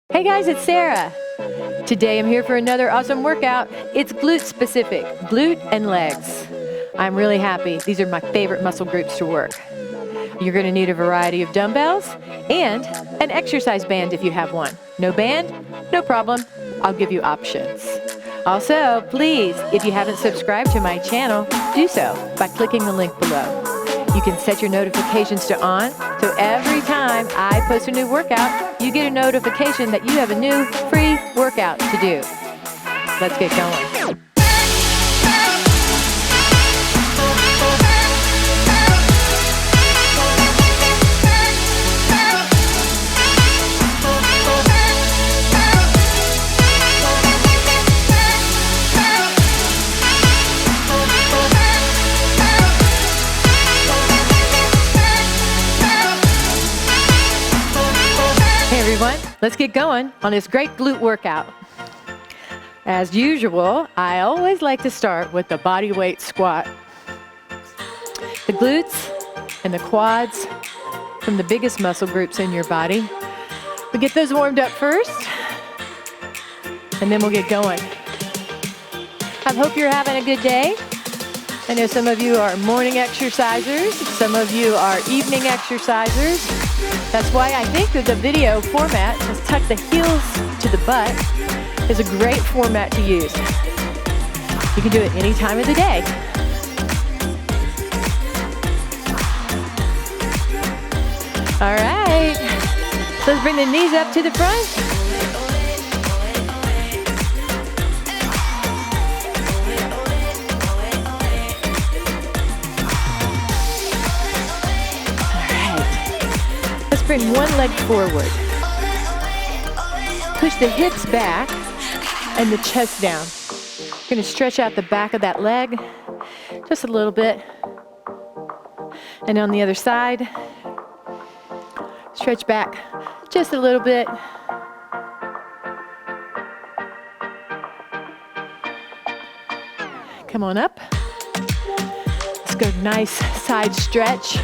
Hey guys, it's Sarah. Today I'm here for another awesome workout. It's glute specific, glute and legs. I'm really happy. These are my favorite muscle groups to work. You're going to need a variety of dumbbells and an exercise band if you have one. No band? No problem. I'll give you options. Also, please, if you haven't subscribed to my channel, do so by clicking the link below. You can set your notifications to on, so every time I post a new workout, you get a notification that you have a new free workout to do. Let's get going. Let's get going on this great glute workout. As usual, I always like to start with the body weight squat. The glutes and the quads from the biggest muscle groups in your body. We get those warmed up first, and then we'll get going. I hope you're having a good day. I know some of you are morning exercisers, some of you are evening exercisers. That's why I think that the video format, just tuck the heels to the butt, is a great format to use. You can do it any time of the day. All right, let's bring the knees up to the front. Bring one leg forward. Push the hips back and the chest down. You're going to stretch out the back of that leg just a little bit. And on the other side, stretch back just a little bit. Come on up. Let's go nice side stretch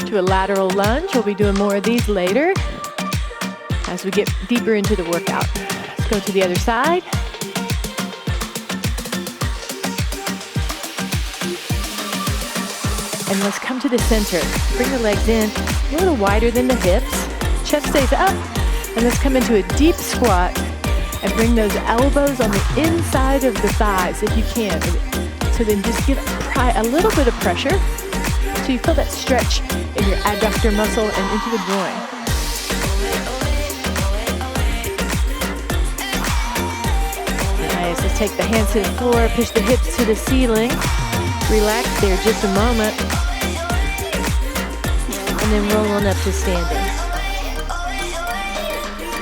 to a lateral lunge. We'll be doing more of these later as we get deeper into the workout. Let's go to the other side. And let's come to the center. Bring the legs in a little wider than the hips. Chest stays up. And let's come into a deep squat and bring those elbows on the inside of the thighs if you can. So then just give a little bit of pressure so you feel that stretch in your adductor muscle and into the groin. Nice, let's take the hands to the floor, push the hips to the ceiling. Relax there just a moment. And then roll on up to standing.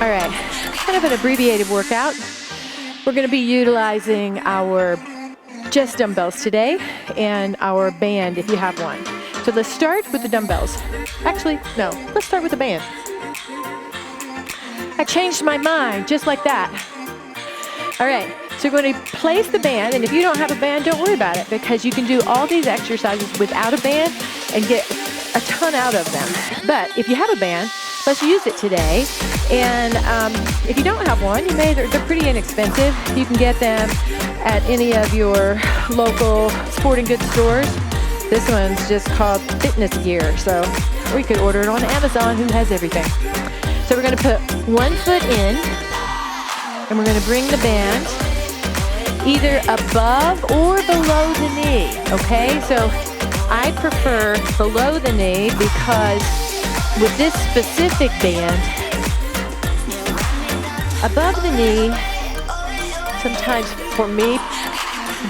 All right, kind of an abbreviated workout. We're gonna be utilizing our just dumbbells today and our band if you have one. So let's start with the dumbbells. Actually, no, let's start with the band. I changed my mind just like that. All right, so we're going to place the band, and if you don't have a band, don't worry about it because you can do all these exercises without a band and get a ton out of them. But if you have a band, let's use it today. And if you don't have one, they're pretty inexpensive. You can get them at any of your local sporting goods stores. This one's just called fitness gear, or you could order it on Amazon, who has everything. So we're going to put one foot in, and we're going to bring the band either above or below the knee, okay? So I prefer below the knee because with this specific band, above the knee, sometimes for me,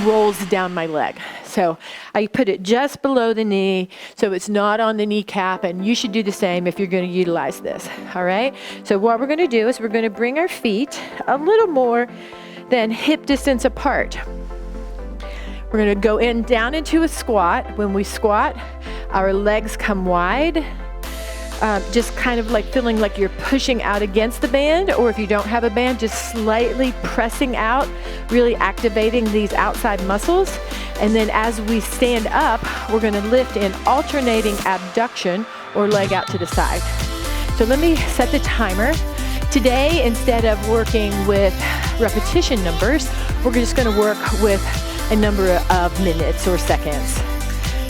rolls down my leg. So I put it just below the knee so it's not on the kneecap, and you should do the same if you're going to utilize this, all right? So what we're going to do is we're going to bring our feet a little more than hip distance apart. We're going to go down into a squat. When we squat, our legs come wide, just kind of like feeling like you're pushing out against the band, or if you don't have a band, just slightly pressing out, really activating these outside muscles. And then as we stand up, we're going to lift in alternating abduction or leg out to the side. So let me set the timer. Today, instead of working with repetition numbers, we're just gonna work with a number of minutes or seconds.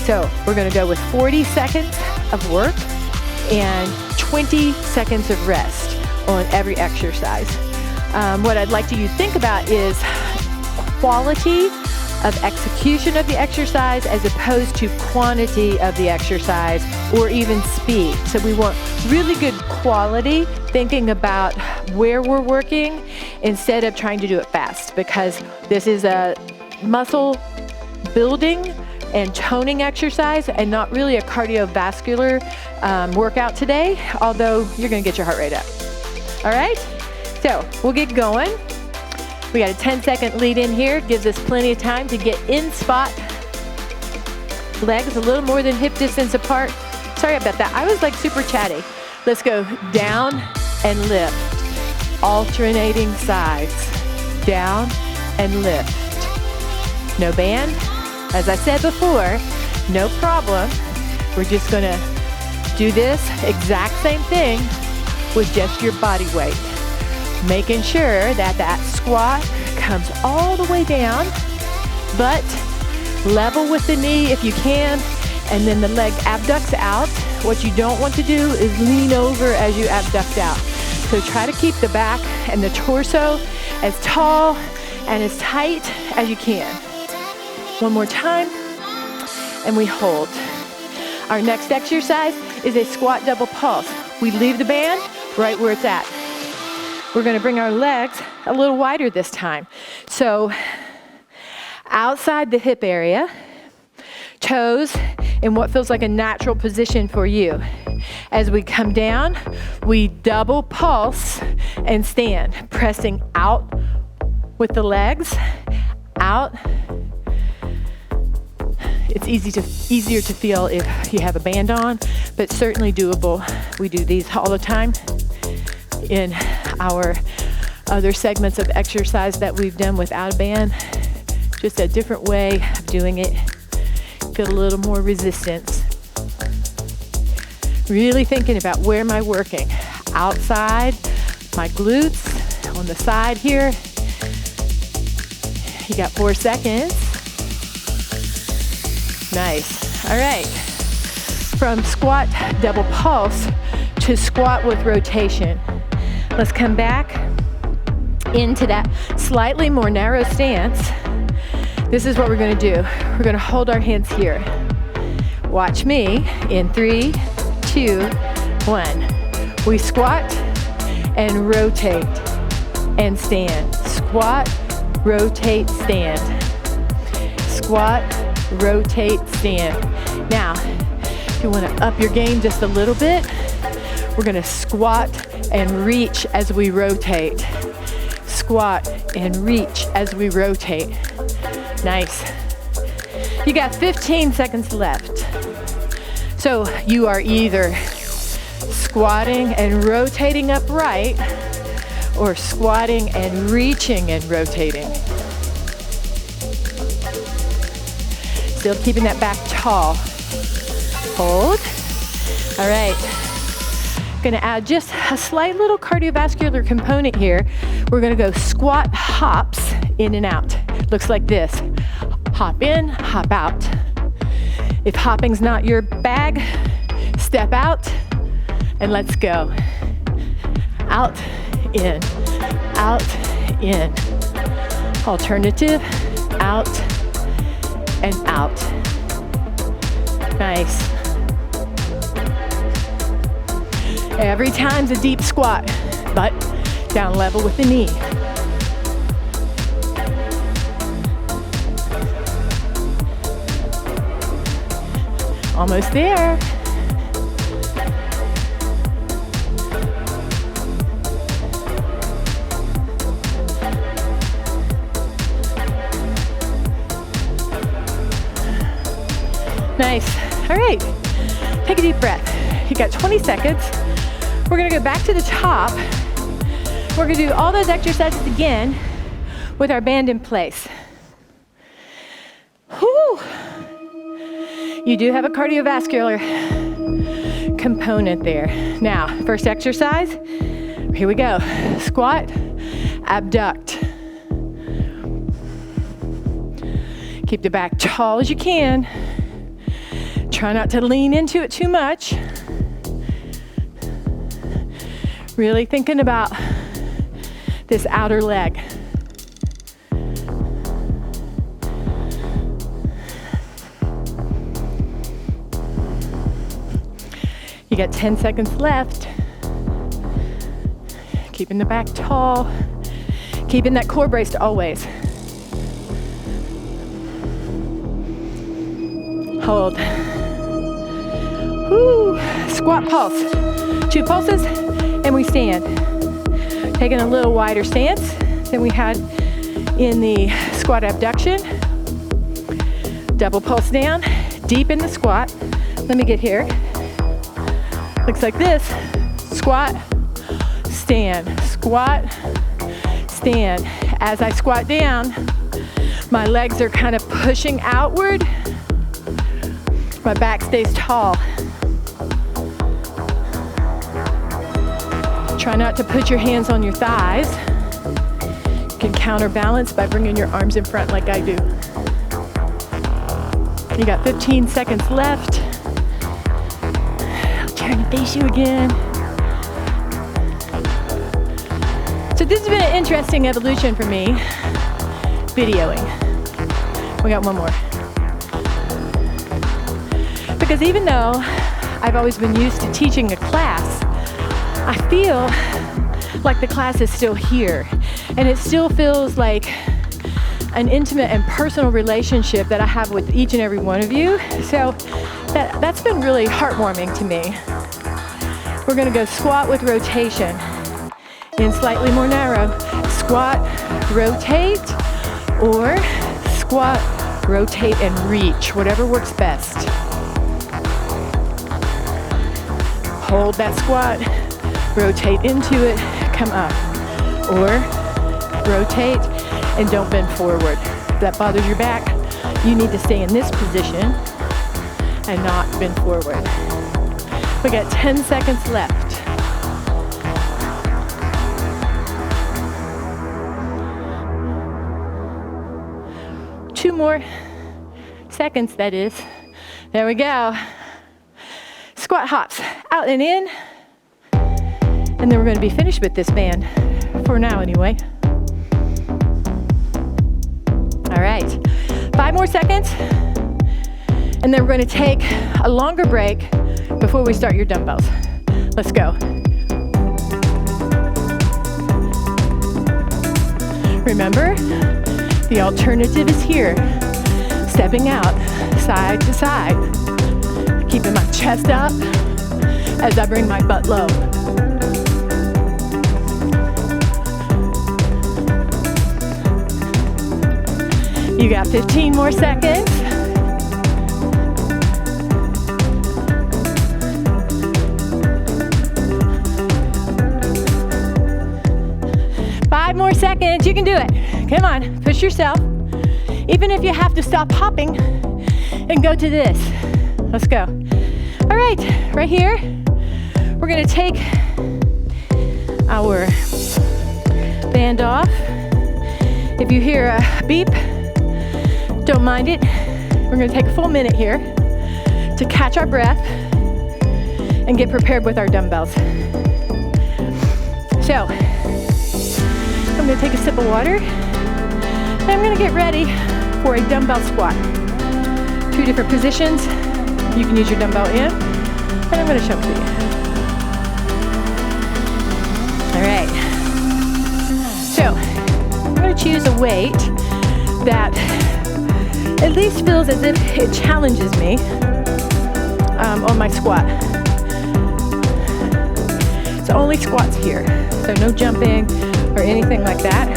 So we're gonna go with 40 seconds of work and 20 seconds of rest on every exercise. What I'd like you to think about is quality of execution of the exercise as opposed to quantity of the exercise or even speed. So we want really good quality, thinking about where we're working instead of trying to do it fast, because this is a muscle building and toning exercise and not really a cardiovascular workout today, although you're gonna get your heart rate up. All right, so we'll get going. We got a 10-second lead in here, gives us plenty of time to get in spot. Legs a little more than hip distance apart. Sorry about that, I was like super chatty. Let's go down and lift. Alternating sides, down and lift. No band, as I said before, no problem. We're just gonna do this exact same thing with just your body weight. Making sure that that squat comes all the way down, but level with the knee if you can, and then the leg abducts out. What you don't want to do is lean over as you abduct out. So try to keep the back and the torso as tall and as tight as you can. One more time, and we hold. Our next exercise is a squat double pulse. We leave the band right where it's at. We're gonna bring our legs a little wider this time. So outside the hip area, toes in what feels like a natural position for you. As we come down, we double pulse and stand, pressing out with the legs, out. It's easier to feel if you have a band on, but certainly doable. We do these all the time in our other segments of exercise that we've done without a band. Just a different way of doing it. Feel a little more resistance. Really thinking about where am I working? Outside, my glutes, on the side here. You got 4 seconds. Nice. All right. From squat double pulse to squat with rotation. Let's come back into that slightly more narrow stance. This is what we're gonna do. We're gonna hold our hands here. Watch me in 3, 2, 1. We squat and rotate and stand. Squat, rotate, stand. Squat, rotate, stand. Now, if you wanna up your game just a little bit, we're gonna squat and reach as we rotate. Squat and reach as we rotate. Nice. You got 15 seconds left. So you are either squatting and rotating upright or squatting and reaching and rotating. Still keeping that back tall. Hold. All right. Gonna add just a slight little cardiovascular component here. We're gonna go squat hops in and out. Looks like this. Hop in, hop out. If hopping's not your bag, step out and let's go. Out, in, out, in. Alternative, out and out. Nice. Every time's a deep squat, but down level with the knee. Almost there. Nice. All right. Take a deep breath. You got 20 seconds. We're gonna go back to the top. We're gonna do all those exercises again with our band in place. Whew. You do have a cardiovascular component there. Now, first exercise, Here we go. Squat, abduct. Keep the back tall as you can. Try not to lean into it too much. Really thinking about this outer leg. You got 10 seconds left. Keeping the back tall. Keeping that core braced always. Hold. Woo. Squat pulse. 2 pulses and we stand. Taking a little wider stance than we had in the squat abduction. Double pulse down, deep in the squat. Let me get here. Looks like this. Squat, stand, squat, stand. As I squat down, my legs are kind of pushing outward. My back stays tall. Try not to put your hands on your thighs. You can counterbalance by bringing your arms in front like I do. You got 15 seconds left. I'll turn and face you again. So this has been an interesting evolution for me, videoing. We got one more. Because even though I've always been used to teaching a class, I feel like the class is still here. And it still feels like an intimate and personal relationship that I have with each and every one of you. So that's been really heartwarming to me. We're gonna go squat with rotation. In slightly more narrow. Squat, rotate, or squat, rotate, and reach. Whatever works best. Hold that squat, rotate into it, come up. Or rotate and don't bend forward. If that bothers your back, you need to stay in this position and not bend forward. We got 10 seconds left. Two more seconds, that is. There we go. Squat hops, out and in. And then we're going to be finished with this band, for now anyway. All right, 5 more seconds. And then we're going to take a longer break before we start your dumbbells. Let's go. Remember, the alternative is here. Stepping out, side to side. Keeping my chest up as I bring my butt low. You got 15 more seconds. Five more seconds, you can do it. Come on, push yourself. Even if you have to stop hopping and go to this. Let's go. All right, right here, we're gonna take our band off. If you hear a beep, don't mind it. We're gonna take a full minute here to catch our breath and get prepared with our dumbbells. So, I'm gonna take a sip of water and I'm gonna get ready for a dumbbell squat. 2 different positions. You can use your dumbbell in, and I'm gonna show it to you. All right. So, I'm gonna choose a weight that at least feels as if it challenges me on my squat. So only squats here, so no jumping or anything like that.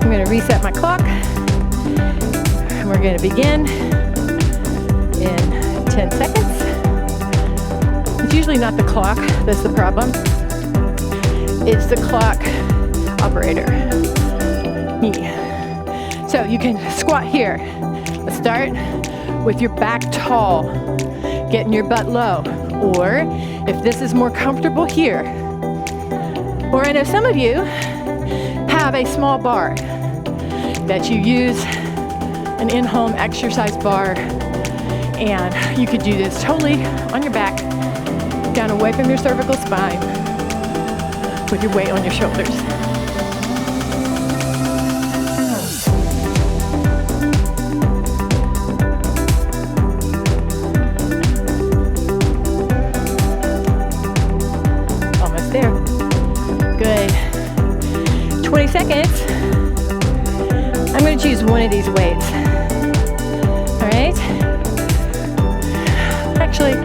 I'm gonna reset my clock, and we're gonna begin in 10 seconds. It's usually not the clock that's the problem. It's the clock operator, me. So you can squat here. Let's start with your back tall, getting your butt low. Or if this is more comfortable here, Or I know some of you have a small bar that you use, an in-home exercise bar, and you could do this totally on your back, down away from your cervical spine, with your weight on your shoulders. Almost there. Good. 20 seconds. I'm going to choose one of these weights. All right? Actually,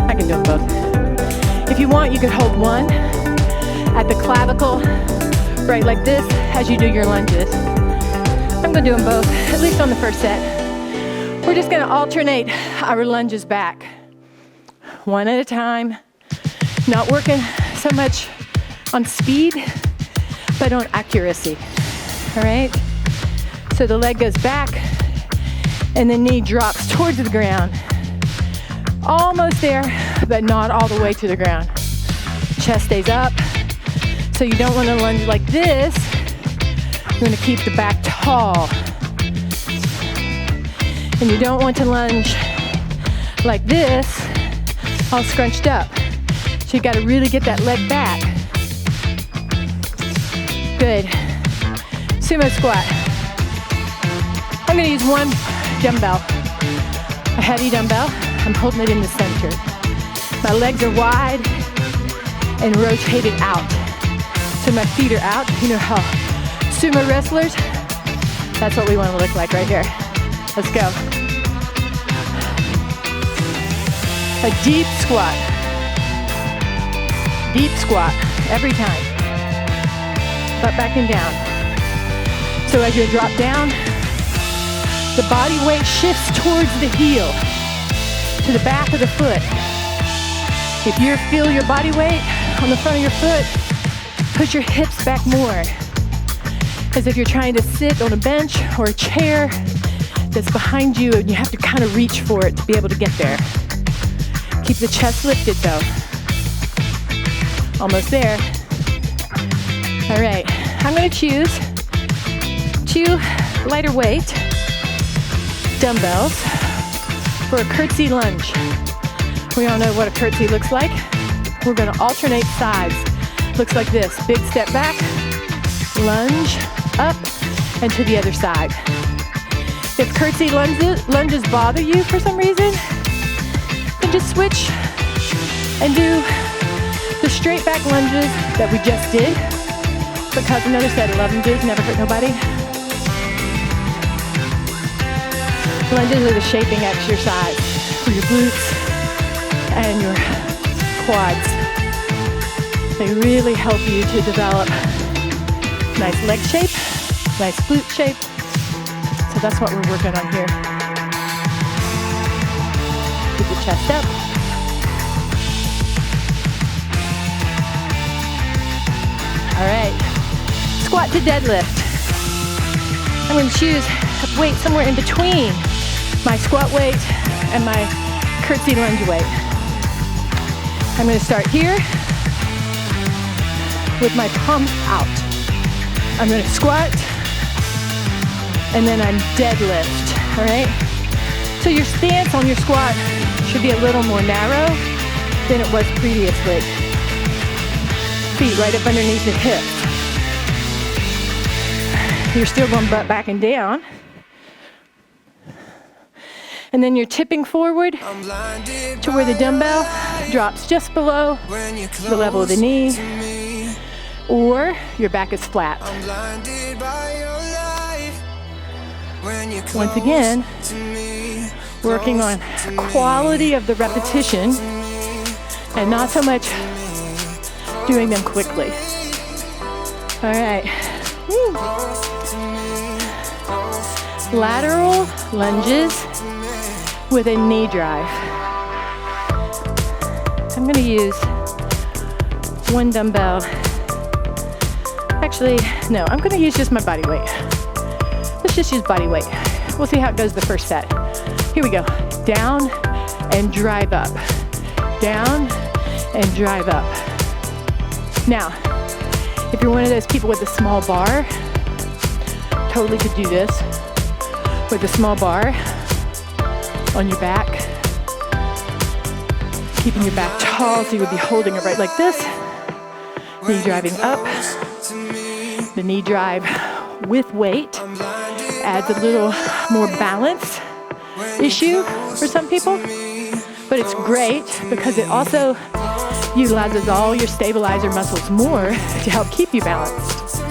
I can do them both. If you want, you could hold one at the clavicle, right like this, as you do your lunges. I'm going to do them both, at least on the first set. We're just going to alternate our lunges back, one at a time, not working so much on speed, but on accuracy. All right? So the leg goes back and the knee drops towards the ground. Almost there, but not all the way to the ground. Chest stays up. So you don't want to lunge like this. You want to keep the back tall. And you don't want to lunge like this, all scrunched up. So you got to really get that leg back. Good. Sumo squat. I'm going to use one dumbbell, a heavy dumbbell. I'm holding it in the center. My legs are wide and rotated out. So my feet are out. You know how sumo wrestlers, that's what we want to look like right here. Let's go. A deep squat. Deep squat every time. Butt back and down. So as you drop down, the body weight shifts towards the heel, to the back of the foot. If you feel your body weight on the front of your foot, push your hips back more. As if you're trying to sit on a bench or a chair that's behind you and you have to kind of reach for it to be able to get there. Keep the chest lifted though. Almost there. All right, I'm gonna choose 2 lighter weight dumbbells for a curtsy lunge. We all know what a curtsy looks like. We're gonna alternate sides. Looks like this, big step back, lunge, up, and to the other side. If curtsy lunges bother you for some reason, then just switch and do the straight back lunges that we just did, because another set of lunges never hurt nobody. Lunges are the shaping exercise for your glutes and your quads. They really help you to develop nice leg shape, nice glute shape. So that's what we're working on here. Keep the chest up. All right, squat to deadlift. I'm going to choose a weight somewhere in between my squat weight and my curtsy lunge weight. I'm going to start here with my palms out. I'm going to squat and then I'm deadlift, all right? So your stance on your squat should be a little more narrow than it was previously. Feet right up underneath the hips. You're still going butt back and down. And then you're tipping forward to where the dumbbell drops just below the level of the knee, or your back is flat. Once again, working on quality of the repetition and not so much doing them quickly. All right. Woo. Lateral lunges with a knee drive. I'm going to use one dumbbell. Actually, no, I'm going to use just my body weight. Let's just use body weight. We'll see how it goes the first set. Here we go. Down and drive up. Down and drive up. Now, If you're one of those people with a small bar, totally could do this with a small bar on your back, keeping your back tall so you would be holding it right like this. Knee driving up. The knee drive with weight adds a little more balance issue for some people, but it's great because it also utilizes all your stabilizer muscles more to help keep you balanced.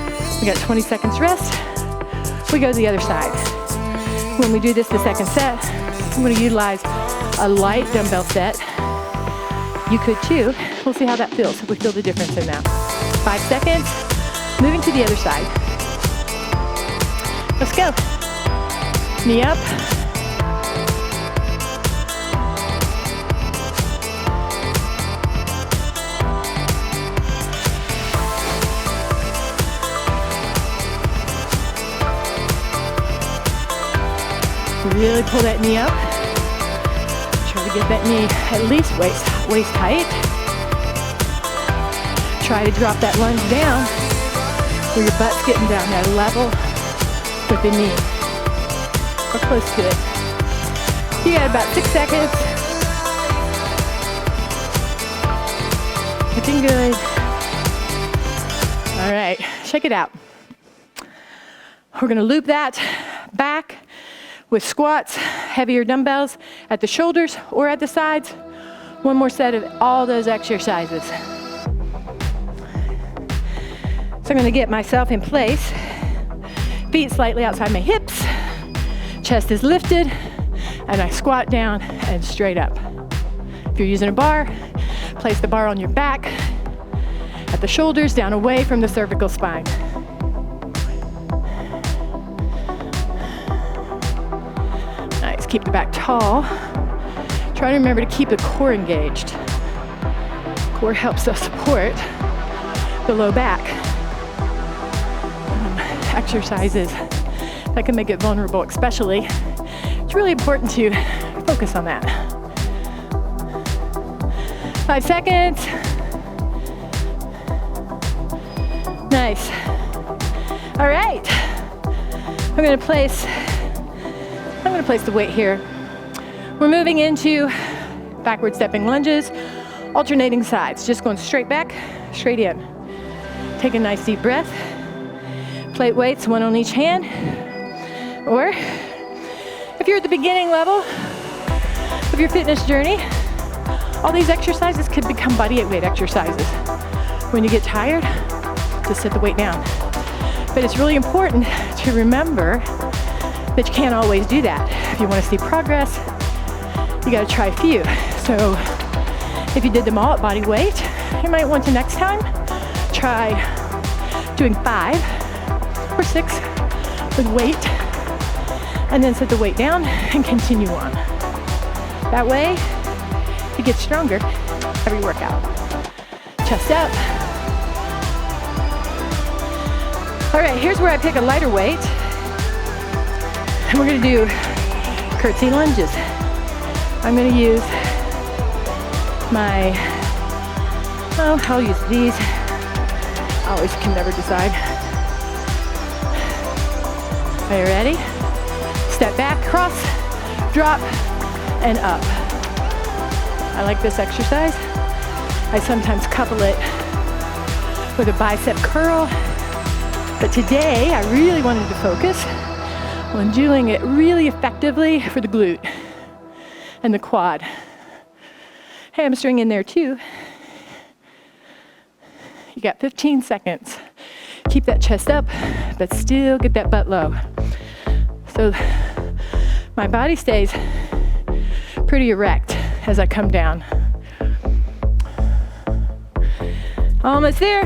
We got 20 seconds rest. We go to the other side. When we do this the second set, I'm going to utilize a light dumbbell set. You could too. We'll see how that feels, if we feel the difference in that. 5 seconds. Moving to the other side. Let's go. Knee up. Really pull that knee up. Try to get that knee at least waist height. Try to drop that lunge down where your butt's getting down at a level with the knee, or close to it. You got about 6 seconds. Looking good. All right, check it out. We're gonna loop that back with squats, heavier dumbbells at the shoulders or at the sides. One more set of all those exercises. So I'm gonna get myself in place. Feet slightly outside my hips. Chest is lifted, and I squat down and straight up. If you're using a bar, place the bar on your back, at the shoulders, down away from the cervical spine. Nice, keep the back tall. Try to remember to keep the core engaged. Core helps us support the low back. Exercises that can make it vulnerable, especially. It's really important to focus on that. 5 seconds. Nice. All right. I'm gonna place the weight here. We're moving into backward stepping lunges, alternating sides, just going straight back, straight in. Take a nice deep breath. Plate weights, one on each hand. Or if you're at the beginning level of your fitness journey, all these exercises could become body weight exercises. When you get tired, just set the weight down. But it's really important to remember that you can't always do that. If you want to see progress, you got to try a few. So if you did them all at body weight, you might want to next time try doing 5 or 6 with weight, and then set the weight down and continue on. That way, you get stronger every workout. Chest up. All right, here's where I pick a lighter weight, and we're gonna do curtsy lunges. I'm gonna use my, I'll use these. I always can never decide. Are you ready? Step back, cross, drop, and up. I like this exercise. I sometimes couple it with a bicep curl, but today I really wanted to focus on doing it really effectively for the glute and the quad. Hamstring in there too. You got 15 seconds. Keep that chest up, but still get that butt low. So my body stays pretty erect as I come down. Almost there.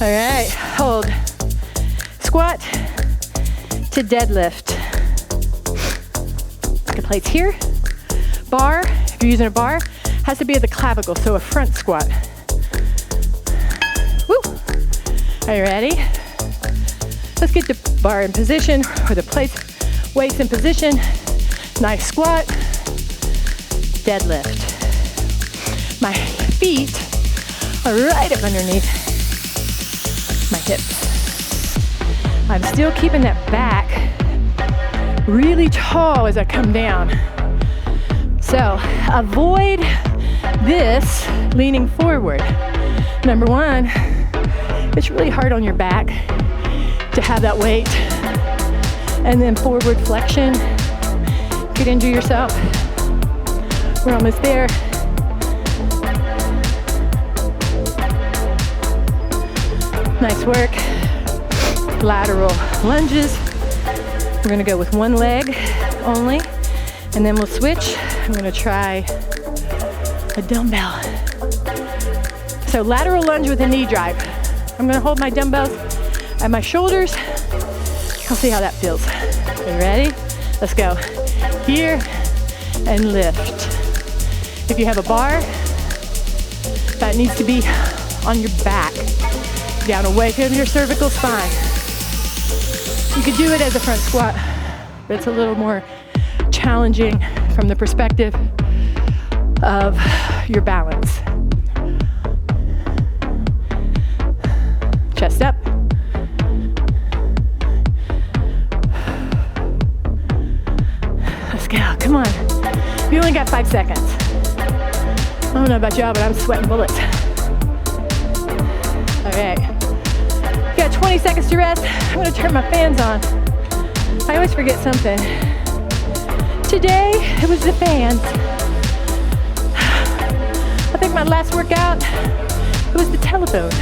All right, hold. Squat to deadlift. The plate's here. Bar, if you're using a bar, has to be at the clavicle, so a front squat. Woo! Are you ready? Let's get the bar in position, or the plates, weights in position. Nice squat, deadlift. My feet are right up underneath my hips. I'm still keeping that back really tall as I come down. So avoid this leaning forward. Number one, it's really hard on your back to have that weight. And then forward flexion, get into yourself. We're almost there. Nice work. Lateral lunges. We're gonna go with one leg only, and then we'll switch. I'm gonna try a dumbbell. So lateral lunge with a knee drive. I'm gonna hold my dumbbells at my shoulders. I'll see how that feels. Are you ready? Let's go. Here and lift. If you have a bar, that needs to be on your back, down away from your cervical spine. You could do it as a front squat, but it's a little more challenging from the perspective of your balance. Chest up. Let's go, come on. You only got 5 seconds. I don't know about y'all, but I'm sweating bullets. All right. You got 20 seconds to rest. I'm gonna turn my fans on. I always forget something. Today, it was the fans. I think my last workout, it was the telephone.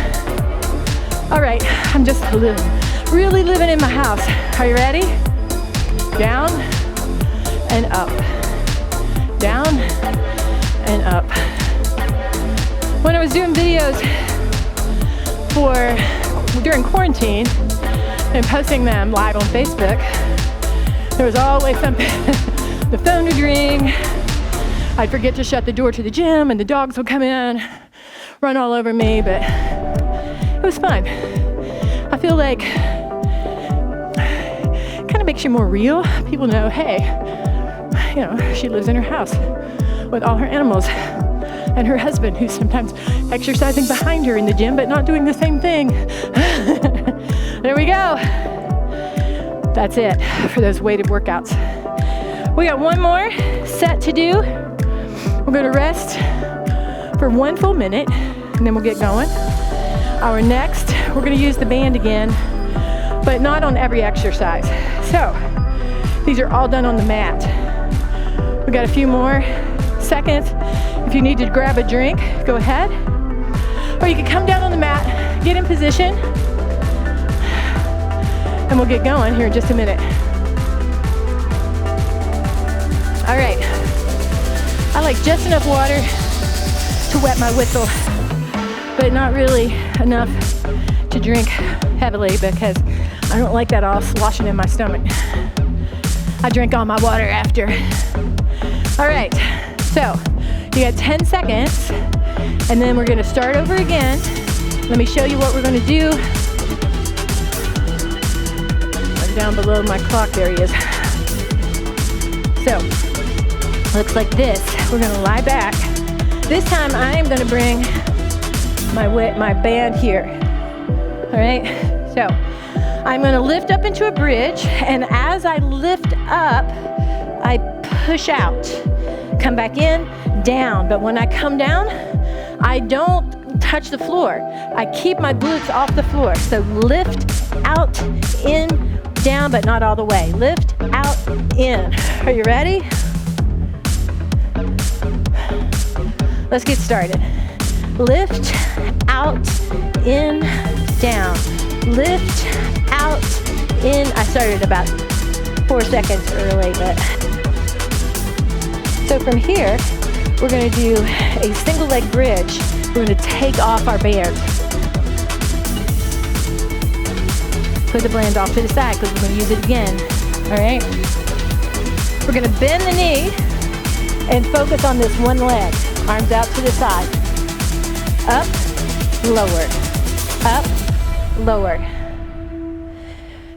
All right, I'm just really living in my house. Are you ready? Down and up. Down and up. When I was doing videos during quarantine and posting them live on Facebook, there was always something. The phone would ring. I'd forget to shut the door to the gym and the dogs would come in, run all over me, but it was fun. I feel like it kind of makes you more real. People know, hey, you know, she lives in her house with all her animals and her husband, who's sometimes exercising behind her in the gym, but not doing the same thing. There we go. That's it for those weighted workouts. We got one more set to do. We're gonna rest for 1 full minute, and then we'll get going. Our next, we're gonna use the band again, but not on every exercise. So, these are all done on the mat. We got a few more seconds. If you need to grab a drink, go ahead. Or you can come down on the mat, get in position, and we'll get going here in just a minute. All right. I like just enough water to wet my whistle, but not really enough to drink heavily because I don't like that all sloshing in my stomach. I drink all my water after. All right, so you got 10 seconds, and then we're gonna start over again. Let me show you what we're gonna do. I'm down below my clock, there he is. So, looks like this. We're gonna lie back. This time I am gonna bring my band here. All right, so I'm gonna lift up into a bridge, and as I lift up, I push out. Come back in, down. But when I come down, I don't touch the floor. I keep my glutes off the floor. So lift, out, in, down, but not all the way. Lift, out, in. Are you ready? Let's get started. Lift, out, in, down. Lift, out, in. I started about 4 seconds early, but. So from here, we're gonna do a single leg bridge. We're gonna take off our band. Put the band off to the side because we're gonna use it again, all right? We're gonna bend the knee and focus on this one leg. Arms out to the side. Up, lower, up, lower.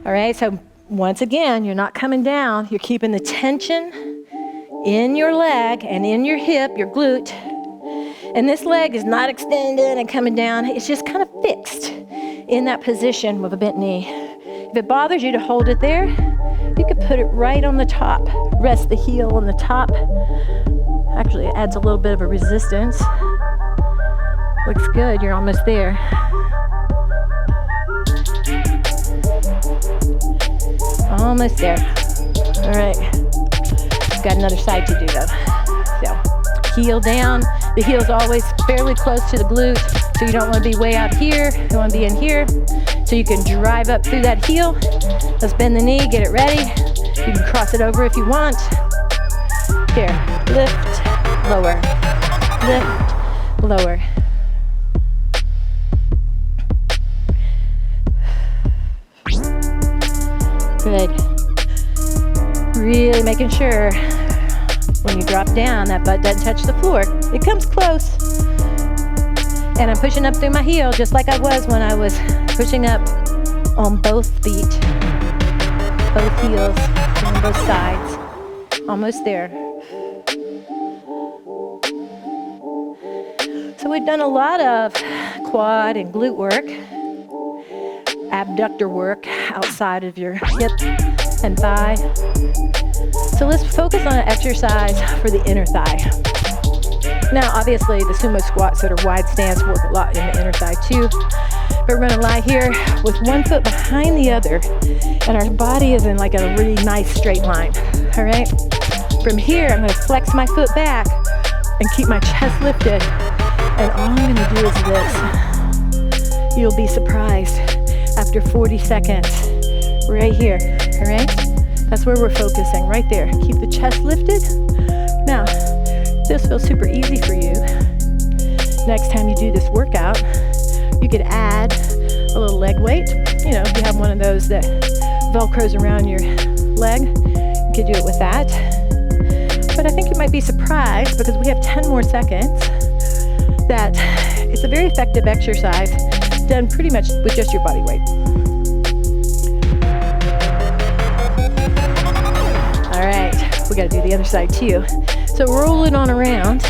All right, so once again, you're not coming down. You're keeping the tension in your leg and in your hip, your glute, And this leg is not extended and coming down. It's just kind of fixed in that position with a bent knee. If it bothers you to hold it there, you could put it right on the top. Rest the heel on the top. Actually, it adds a little bit of a resistance. Looks good, you're almost there. Almost there. All right. Got another side to do though. So, heel down. The heel's always fairly close to the glute, so you don't want to be way out here. You want to be in here, so you can drive up through that heel. Let's bend the knee, get it ready. You can cross it over if you want. Here, lift, lower, lift, lower. Good. Really making sure when you drop down, that butt doesn't touch the floor. It comes close. And I'm pushing up through my heel just like I was when I was pushing up on both feet, both heels, on both sides. Almost there. So we've done a lot of quad and glute work, abductor work outside of your hip and thigh. So let's focus on an exercise for the inner thigh. Now, obviously, the sumo squats that are wide stance work a lot in the inner thigh too. But we're gonna lie here with one foot behind the other, and our body is in like a really nice straight line, all right? From here, I'm gonna flex my foot back and keep my chest lifted. And all I'm gonna do is this. You'll be surprised after 40 seconds, right here, all right? That's where we're focusing, right there. Keep the chest lifted. Now, this feels super easy for you. Next time you do this workout, you could add a little leg weight. You know, if you have one of those that Velcros around your leg, you could do it with that. But I think you might be surprised, because we have 10 more seconds, that it's a very effective exercise done pretty much with just your body weight. All right, we gotta do the other side too. So roll it on around,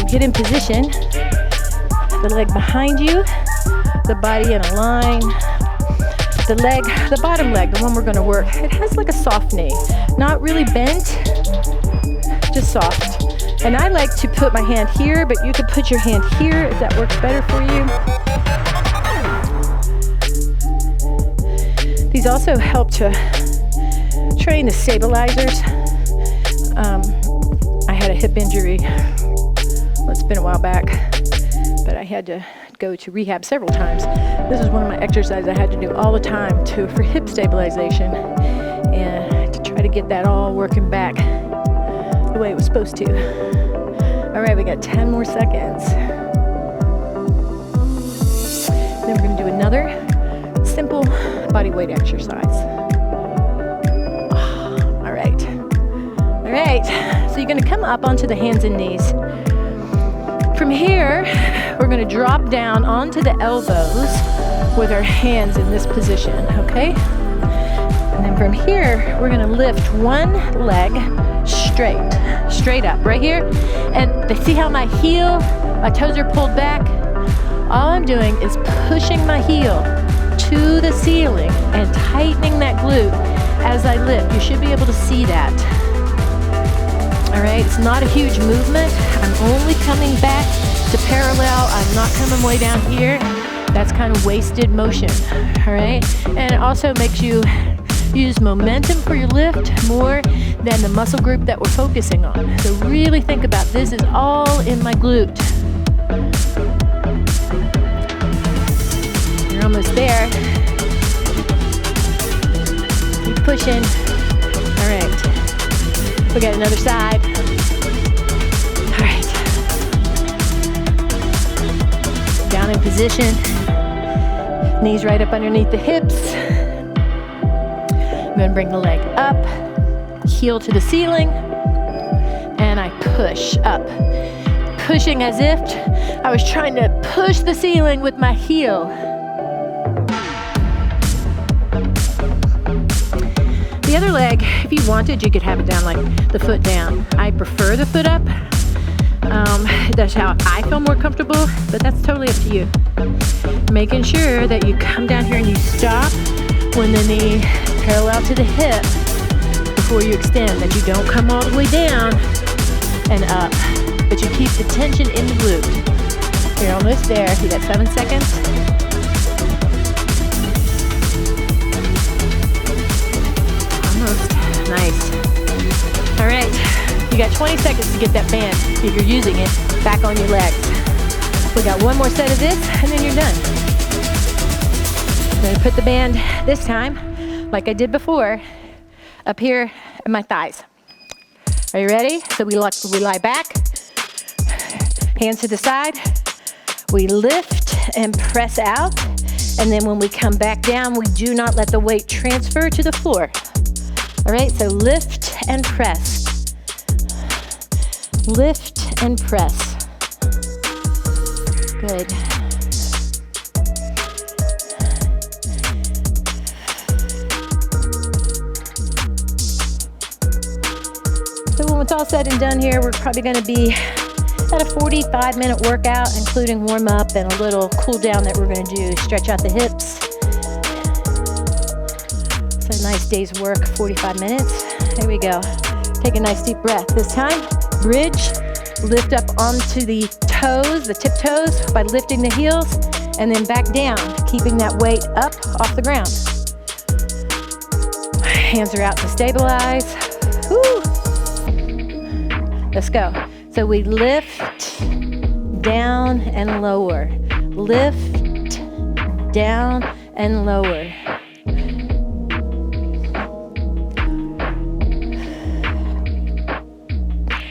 get in position, the leg behind you, the body in a line. The leg, the bottom leg, the one we're gonna work, it has like a soft knee, not really bent, just soft. And I like to put my hand here, but you could put your hand here if that works better for you. These also help to train the stabilizers. I had a hip injury, well, it's been a while back, but I had to go to rehab several times. This is one of my exercises I had to do all the time for hip stabilization, and to try to get that all working back the way it was supposed to. All right, we got 10 more seconds. Then we're gonna do another simple body weight exercise. All right, so you're gonna come up onto the hands and knees. From here, we're gonna drop down onto the elbows with our hands in this position, okay? And then from here, we're gonna lift one leg straight up, right here. And see how my toes are pulled back? All I'm doing is pushing my heel to the ceiling and tightening that glute as I lift. You should be able to see that. All right, it's not a huge movement. I'm only coming back to parallel. I'm not coming way down here. That's kind of wasted motion, all right? And it also makes you use momentum for your lift more than the muscle group that we're focusing on. So really think about this is all in my glute. You're almost there. Keep pushing. All right. We got another side. All right. Down in position. Knees right up underneath the hips. I'm gonna bring the leg up, heel to the ceiling, and I push up. Pushing as if I was trying to push the ceiling with my heel. The other leg, if you wanted, you could have it down like the foot down. I prefer the foot up, That's how I feel more comfortable, but that's totally up to you. Making sure that you come down here and you stop when the knee parallel to the hip before you extend, that you don't come all the way down and up, but you keep the tension in the glute. You're almost there. You got 7 seconds. Almost. Nice. All right. You got 20 seconds to get that band, if you're using it, back on your legs. We got one more set of this, and then you're done. I'm going to put the band this time, like I did before, up here at my thighs. Are you ready? So we lie back, hands to the side. We lift and press out, and then when we come back down, we do not let the weight transfer to the floor. All right, so lift and press. Lift and press. Good. So when it's all said and done here, we're probably going to be at a 45-minute workout, including warm-up and a little cool down that we're going to do. Stretch out the hips. It's a nice day's work, 45 minutes. There we go. Take a nice deep breath. This time, bridge, lift up onto the toes, the tip toes, by lifting the heels, and then back down, keeping that weight up off the ground. Hands are out to stabilize. Woo. Let's go. So we lift, down, and lower. Lift, down, and lower.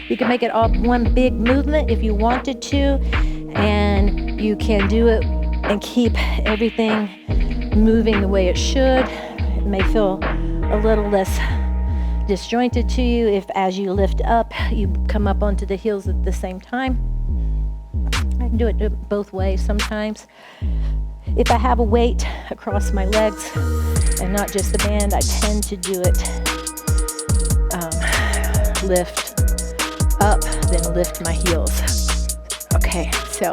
You can make it all one big movement if you wanted to, and you can do it and keep everything moving the way it should. It may feel a little less disjointed to you if as you lift up, you come up onto the heels at the same time. I can do it both ways sometimes. If I have a weight across my legs and not just the band, I tend to do it lift up, then lift my heels. Okay, so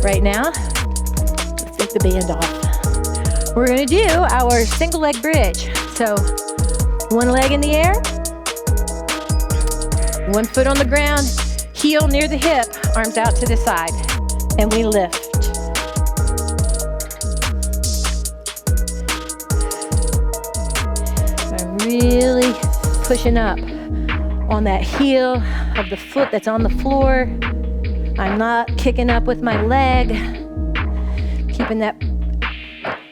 right now, let's take the band off. We're gonna do our single leg bridge. So one leg in the air, one foot on the ground, heel near the hip, arms out to the side, and we lift. I'm really pushing up on that heel of the foot that's on the floor. I'm not kicking up with my leg, keeping that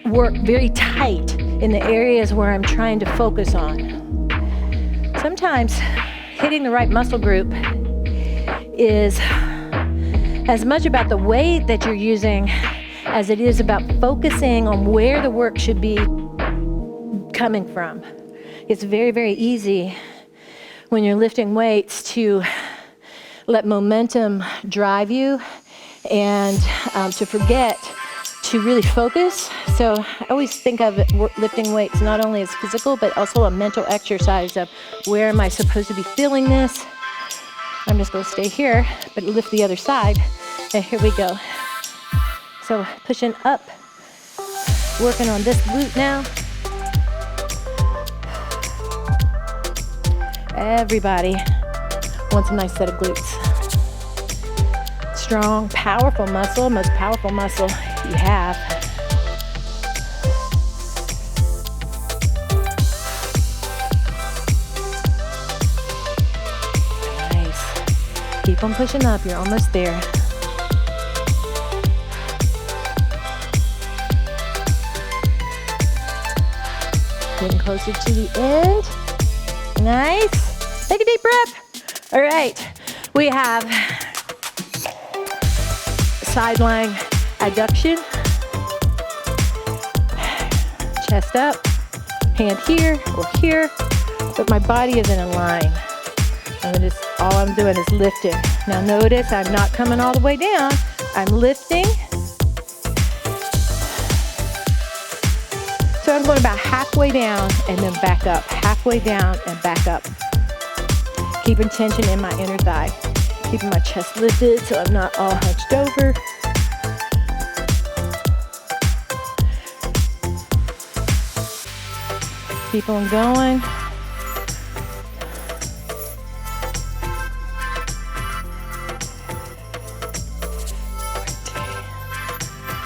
work very tight in the areas where I'm trying to focus on. Sometimes hitting the right muscle group is as much about the weight that you're using as it is about focusing on where the work should be coming from. It's very, very easy when you're lifting weights to let momentum drive you and to forget to really focus. So I always think of lifting weights not only as physical, but also a mental exercise of where am I supposed to be feeling this? I'm just gonna stay here, but lift the other side. And here we go. So pushing up, working on this glute now. Everybody wants a nice set of glutes. Strong, powerful muscle, most powerful muscle you have. Nice. Keep on pushing up, you're almost there. Getting closer to the end. Nice. Take a deep breath. All right. We have side lying adduction. Chest up. Hand here or here. But my body isn't in line. All I'm doing is lifting. Now notice I'm not coming all the way down. I'm lifting. So I'm going about halfway down and then back up. Halfway down and back up. Keeping tension in my inner thigh. Keeping my chest lifted so I'm not all hunched over. Keep on going.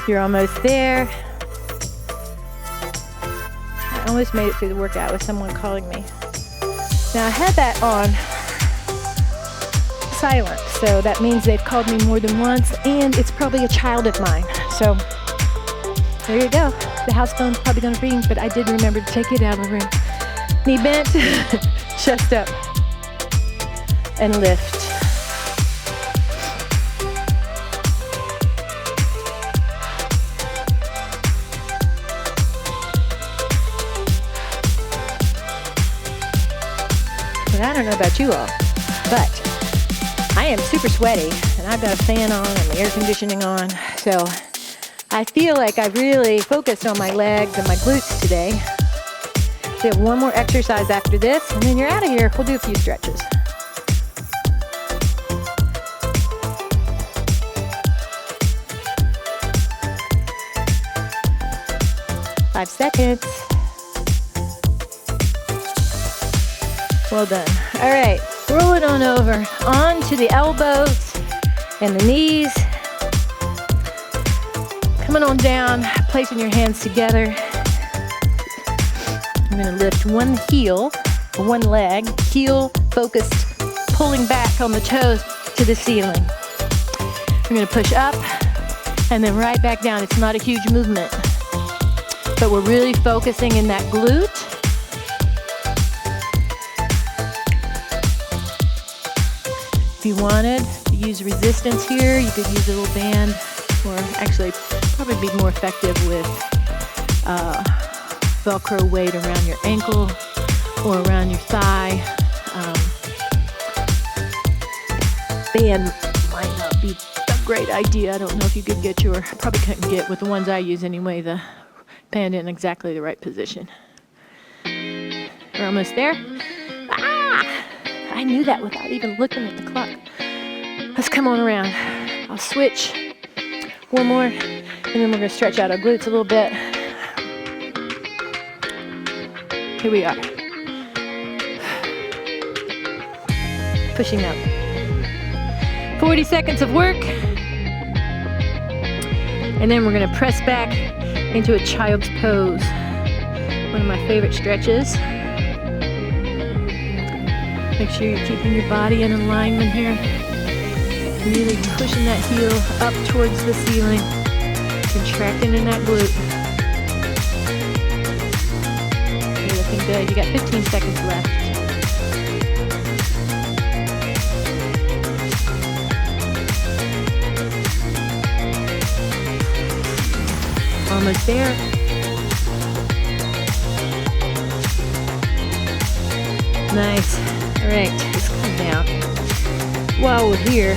You're almost there. I almost made it through the workout with someone calling me. Now I had that on silent, so that means they've called me more than once, and it's probably a child of mine. So there you go. The house phone's probably gonna ring, but I did remember to take it out of the room. Knee bent, chest up, and lift. And I don't know about you all, but I am super sweaty, and I've got a fan on and the air conditioning on, so I feel like I've really focused on my legs and my glutes today. We have one more exercise after this, and then you're out of here. We'll do a few stretches. Five seconds. Well done. All right, roll it on over, onto the elbows and the knees. Coming on down, placing your hands together. I'm gonna lift one heel, one leg, heel focused, pulling back on the toes to the ceiling. We're gonna push up and then right back down. It's not a huge movement, but we're really focusing in that glute. If you wanted to use resistance here, you could use a little band, or actually probably be more effective with Velcro weight around your ankle or around your thigh. Band might not be a great idea. I don't know if you could get your, probably couldn't get with the ones I use anyway, the band in exactly the right position. We're almost there. I knew that without even looking at the clock. Let's come on around. I'll switch. One more, and then we're gonna stretch out our glutes a little bit. Here we are. Pushing up. 40 seconds of work. And then we're gonna press back into a child's pose. One of my favorite stretches. Make sure you're keeping your body in alignment here. Really pushing that heel up towards the ceiling. Contracting in that glute. You're looking good. You got 15 seconds left. Almost there. Nice. All right, let's come down. While we're here,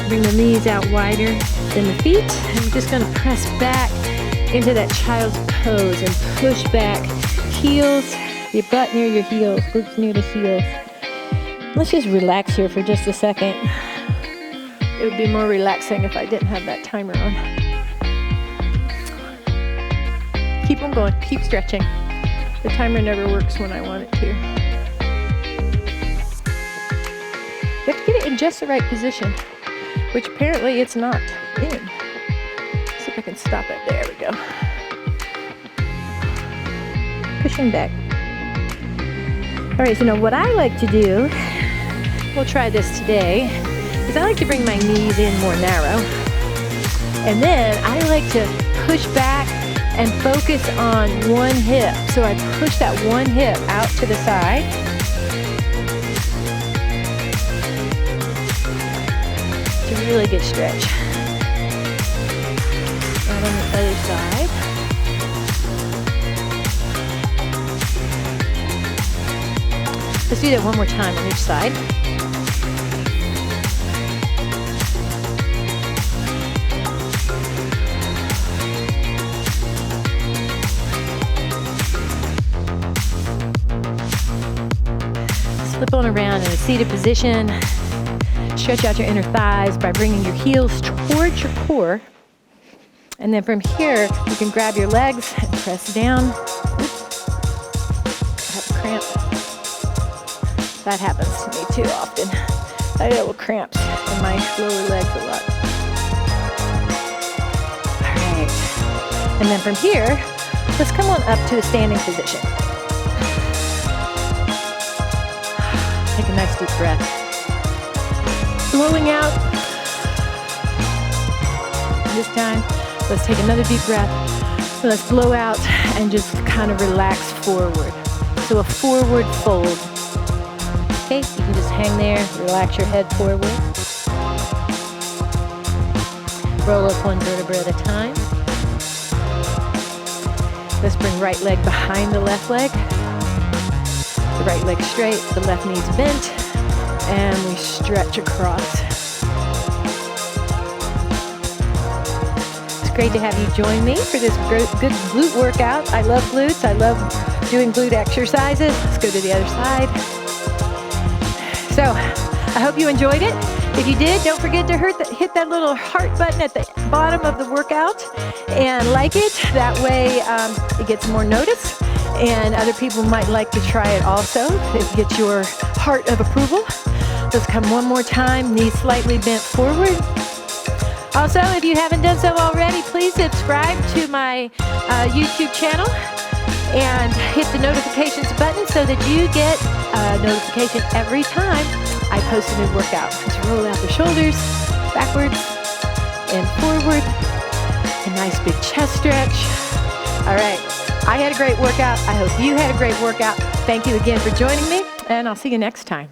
bring the knees out wider than the feet. And we're just gonna press back into that child's pose and push back. Heels, your butt near your heels, glutes near the heels. Let's just relax here for just a second. It would be more relaxing if I didn't have that timer on. Keep on going, keep stretching. The timer never works when I want it to. You have to get it in just the right position, which apparently it's not in. Let's see if I can stop it. There we go. Pushing back. All right, so now what I like to do, we'll try this today, is I like to bring my knees in more narrow. And then I like to push back and focus on one hip. So I push that one hip out to the side. It's a really good stretch. And on the other side. Let's do that one more time on each side. Flip on around in a seated position. stretch out your inner thighs by bringing your heels towards your core. And then from here, you can grab your legs and press down. Oops. I have a cramp. That happens to me too often. I get little cramps in my lower legs a lot. All right. And then from here, let's come on up to a standing position. Take a nice deep breath. Blowing out. This time, let's take another deep breath. Let's blow out and just kind of relax forward. So a forward fold. Okay, you can just hang there, relax your head forward. Roll up one vertebra at a time. Let's bring right leg behind the left leg. The right leg straight, the left knee's bent, and we stretch across. It's great to have you join me for this good glute workout. I love glutes. I love doing glute exercises. Let's go to the other side. So I hope you enjoyed it. If you did, don't forget to hit that little heart button at the bottom of the workout and like it. That way it gets more notice and other people might like to try it also. It gets your heart of approval. Let's come one more time, knees slightly bent forward. Also, if you haven't done so already, please subscribe to my YouTube channel and hit the notifications button so that you get a notification every time I post a new workout. Just roll out the shoulders, backwards and forward. A nice big chest stretch. All right, I had a great workout. I hope you had a great workout. Thank you again for joining me, and I'll see you next time.